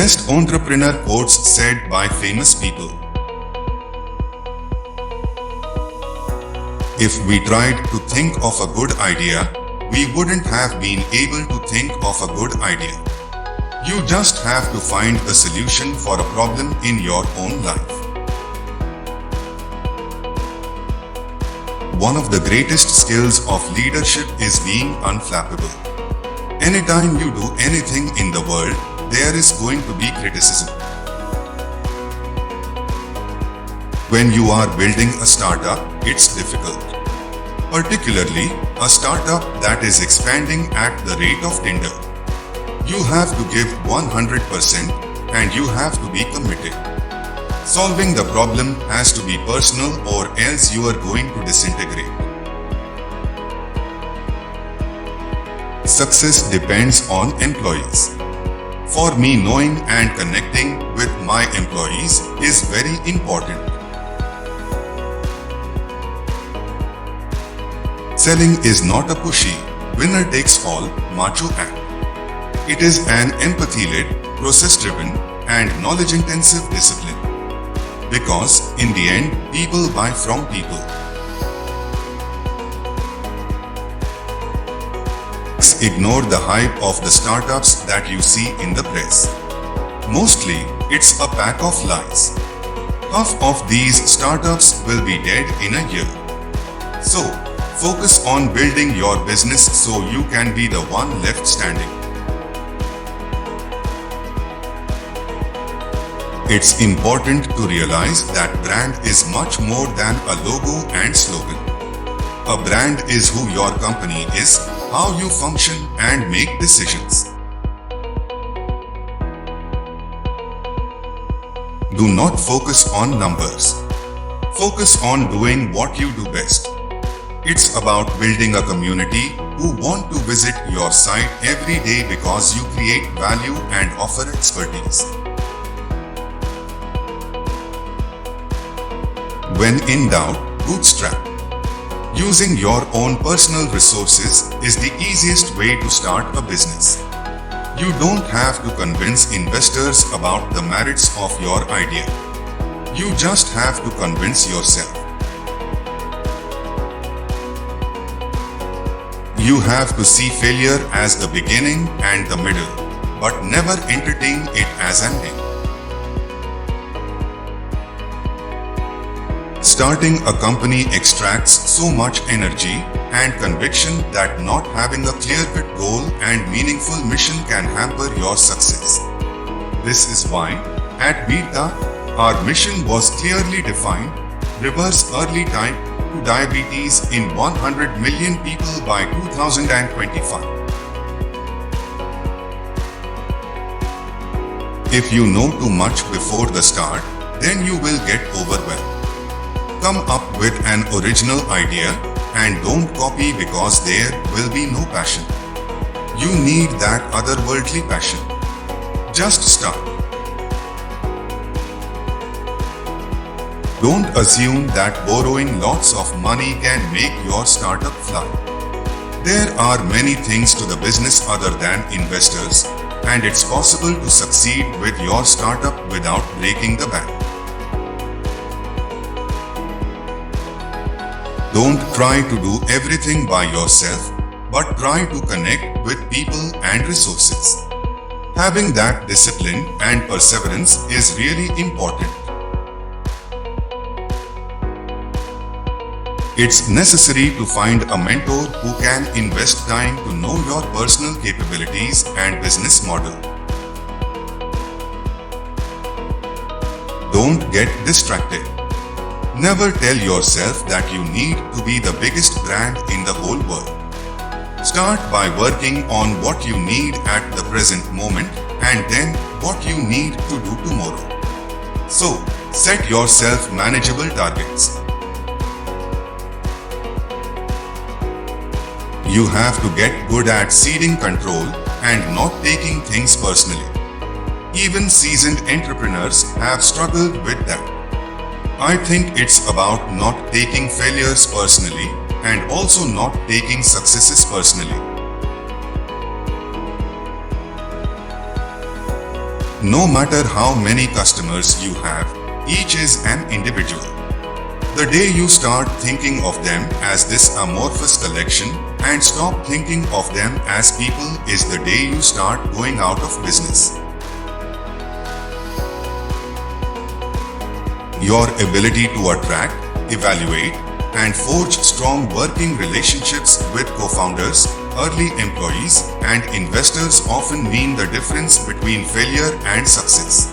Best entrepreneur quotes said by famous people. If we tried to think of a good idea, we wouldn't have been able to think of a good idea. You just have to find the solution for a problem in your own life. One of the greatest skills of leadership is being unflappable. Anytime you do anything in the world, there is going to be criticism. When you are building a startup, it's difficult. Particularly, a startup that is expanding at the rate of Tinder. You have to give 100% and you have to be committed. Solving the problem has to be personal or else you are going to disintegrate. Success depends on employees. For me, knowing and connecting with my employees is very important. Selling is not a pushy, winner takes all, macho act. It is an empathy-led, process-driven, and knowledge-intensive discipline. Because, in the end, people buy from people. Ignore the hype of the startups that you see in the press. Mostly, it's a pack of lies. Half of these startups will be dead in a year. So, focus on building your business so you can be the one left standing. It's important to realize that brand is much more than a logo and slogan. A brand is who your company is, how you function and make decisions. Do not focus on numbers. Focus on doing what you do best. It's about building a community who want to visit your site every day because you create value and offer expertise. When in doubt, bootstrap. Using your own personal resources is the easiest way to start a business. You don't have to convince investors about the merits of your idea. You just have to convince yourself. You have to see failure as the beginning and the middle, but never entertain it as an end. Starting a company extracts so much energy and conviction that not having a clear-cut goal and meaningful mission can hamper your success. This is why, at Beta, our mission was clearly defined: reverse early type 2 diabetes in 100 million people by 2025. If you know too much before the start, then you will get overwhelmed. Come up with an original idea and don't copy because there will be no passion. You need that otherworldly passion. Just start. Don't assume that borrowing lots of money can make your startup fly. There are many things to the business other than investors, and it's possible to succeed with your startup without breaking the bank. Don't try to do everything by yourself, but try to connect with people and resources. Having that discipline and perseverance is really important. It's necessary to find a mentor who can invest time to know your personal capabilities and business model. Don't get distracted. Never tell yourself that you need to be the biggest brand in the whole world. Start by working on what you need at the present moment and then what you need to do tomorrow. So, set yourself manageable targets. You have to get good at ceding control and not taking things personally. Even seasoned entrepreneurs have struggled with that. I think it's about not taking failures personally and also not taking successes personally. No matter how many customers you have, each is an individual. The day you start thinking of them as this amorphous collection and stop thinking of them as people is the day you start going out of business. Your ability to attract, evaluate, and forge strong working relationships with co-founders, early employees, and investors often mean the difference between failure and success.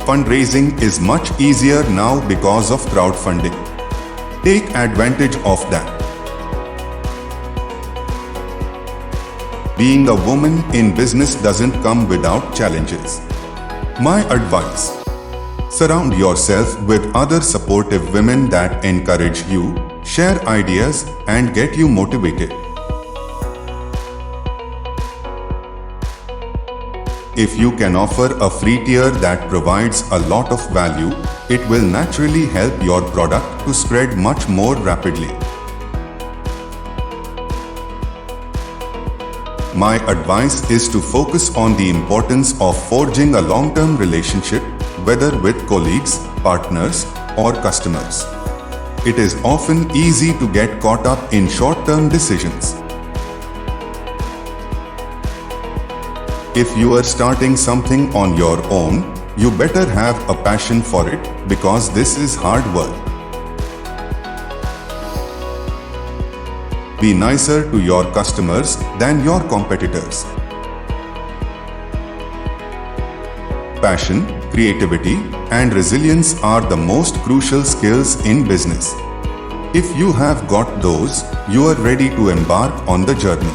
Fundraising is much easier now because of crowdfunding. Take advantage of that. Being a woman in business doesn't come without challenges. My advice: surround yourself with other supportive women that encourage you, share ideas, and get you motivated. If you can offer a free tier that provides a lot of value, it will naturally help your product to spread much more rapidly. My advice is to focus on the importance of forging a long-term relationship, whether with colleagues, partners, or customers. It is often easy to get caught up in short-term decisions. If you are starting something on your own, you better have a passion for it, because this is hard work. Be nicer to your customers than your competitors. Passion, creativity, and resilience are the most crucial skills in business. If you have got those, you are ready to embark on the journey.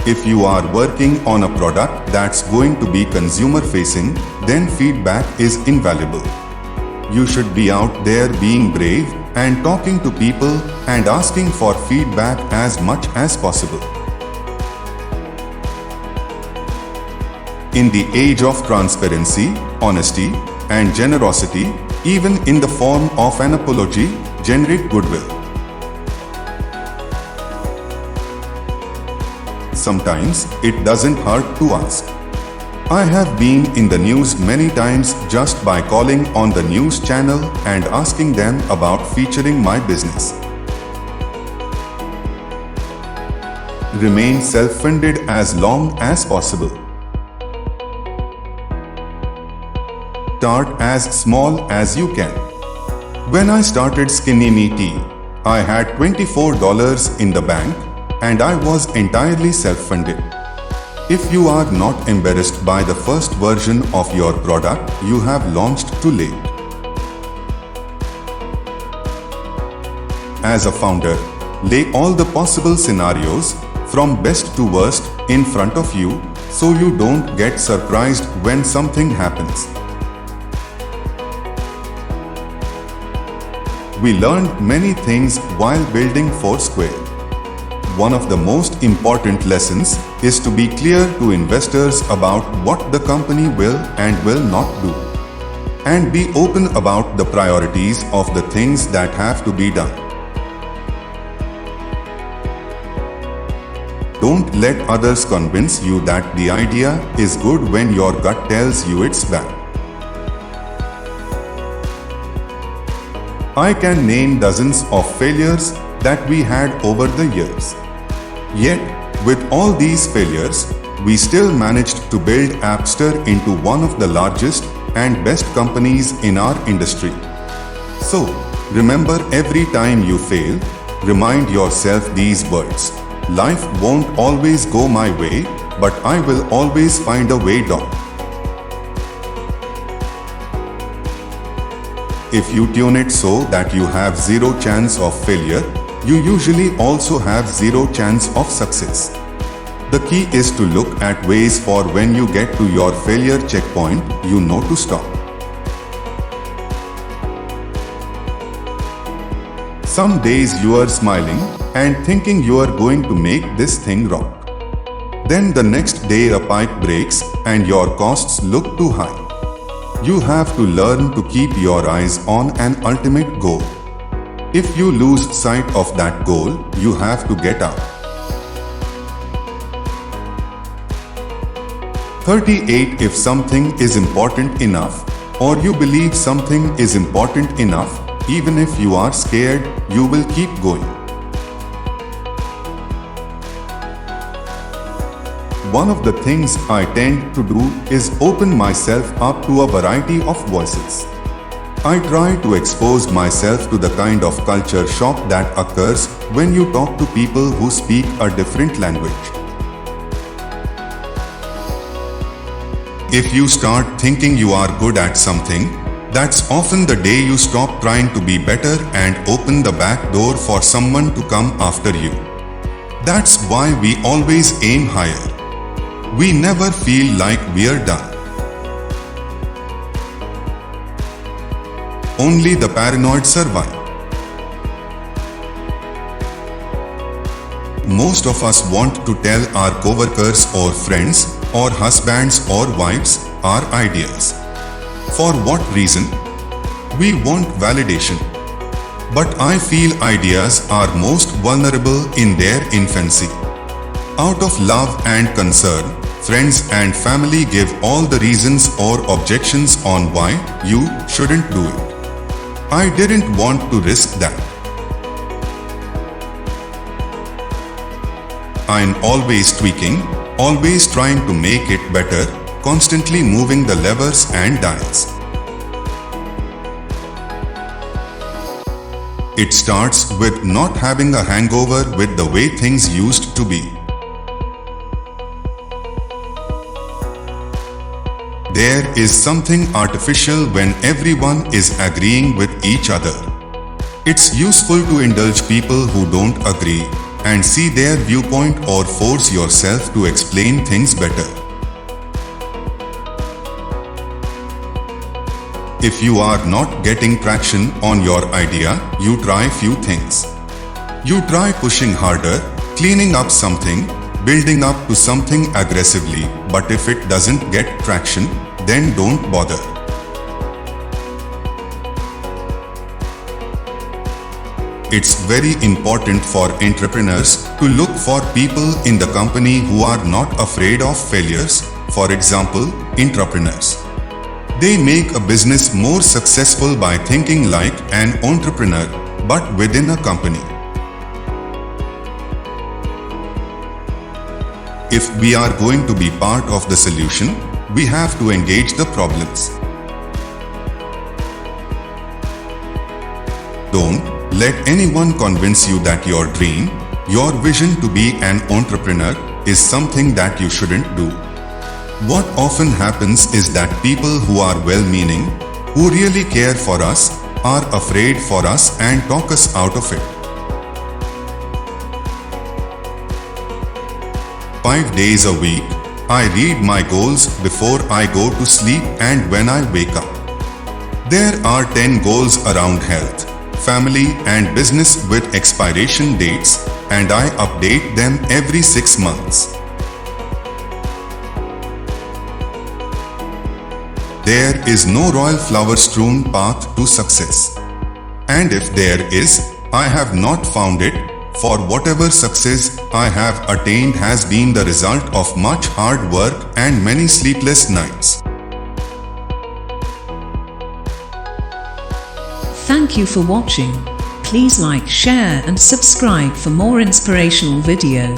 If you are working on a product that's going to be consumer-facing, then feedback is invaluable. You should be out there being brave and talking to people and asking for feedback as much as possible. In the age of transparency, honesty, and generosity, even in the form of an apology, generate goodwill. Sometimes it doesn't hurt to ask. I have been in the news many times just by calling on the news channel and asking them about featuring my business. Remain self-funded as long as possible. Start as small as you can. When I started Skinny Me Tea, I had $24 in the bank and I was entirely self-funded. If you are not embarrassed by the first version of your product, you have launched too late. As a founder, lay all the possible scenarios, from best to worst, in front of you, so you don't get surprised when something happens. We learned many things while building Foursquare. One of the most important lessons is to be clear to investors about what the company will and will not do. And be open about the priorities of the things that have to be done. Don't let others convince you that the idea is good when your gut tells you it's bad. I can name dozens of failures that we had over the years. Yet, with all these failures, we still managed to build Appster into one of the largest and best companies in our industry. So, remember, every time you fail, remind yourself these words: life won't always go my way, but I will always find a way down. If you tune it so that you have zero chance of failure, you usually also have zero chance of success. The key is to look at ways for when you get to your failure checkpoint, you know to stop. Some days you are smiling and thinking you are going to make this thing rock. Then the next day a pipe breaks and your costs look too high. You have to learn to keep your eyes on an ultimate goal. If you lose sight of that goal, you have to get out. 38. If something is important enough, or you believe something is important enough, even if you are scared, you will keep going. One of the things I tend to do is open myself up to a variety of voices. I try to expose myself to the kind of culture shock that occurs when you talk to people who speak a different language. If you start thinking you are good at something, that's often the day you stop trying to be better and open the back door for someone to come after you. That's why we always aim higher. We never feel like we're done. Only the paranoid survive. Most of us want to tell our coworkers or friends or husbands or wives our ideas. For what reason? We want validation. But I feel ideas are most vulnerable in their infancy. Out of love and concern, friends and family give all the reasons or objections on why you shouldn't do it. I didn't want to risk that. I'm always tweaking, always trying to make it better, constantly moving the levers and dials. It starts with not having a hangover with the way things used to be. There is something artificial when everyone is agreeing with each other. It's useful to indulge people who don't agree and see their viewpoint or force yourself to explain things better. If you are not getting traction on your idea, you try few things. You try pushing harder, cleaning up something, building up to something aggressively, but if it doesn't get traction, then don't bother. It's very important for entrepreneurs to look for people in the company who are not afraid of failures, for example, entrepreneurs. They make a business more successful by thinking like an entrepreneur, but within a company. If we are going to be part of the solution, we have to engage the problems. Don't let anyone convince you that your dream, your vision to be an entrepreneur, is something that you shouldn't do. What often happens is that people who are well-meaning, who really care for us, are afraid for us and talk us out of it. 5 days a week, I read my goals before I go to sleep and when I wake up. There are 10 goals around health, family and business with expiration dates, and I update them every 6 months. There is no royal flower-strewn path to success. And if there is, I have not found it, for whatever success I have attained has been the result of much hard work and many sleepless nights. Thank you for watching. Please like, share and subscribe for more inspirational video.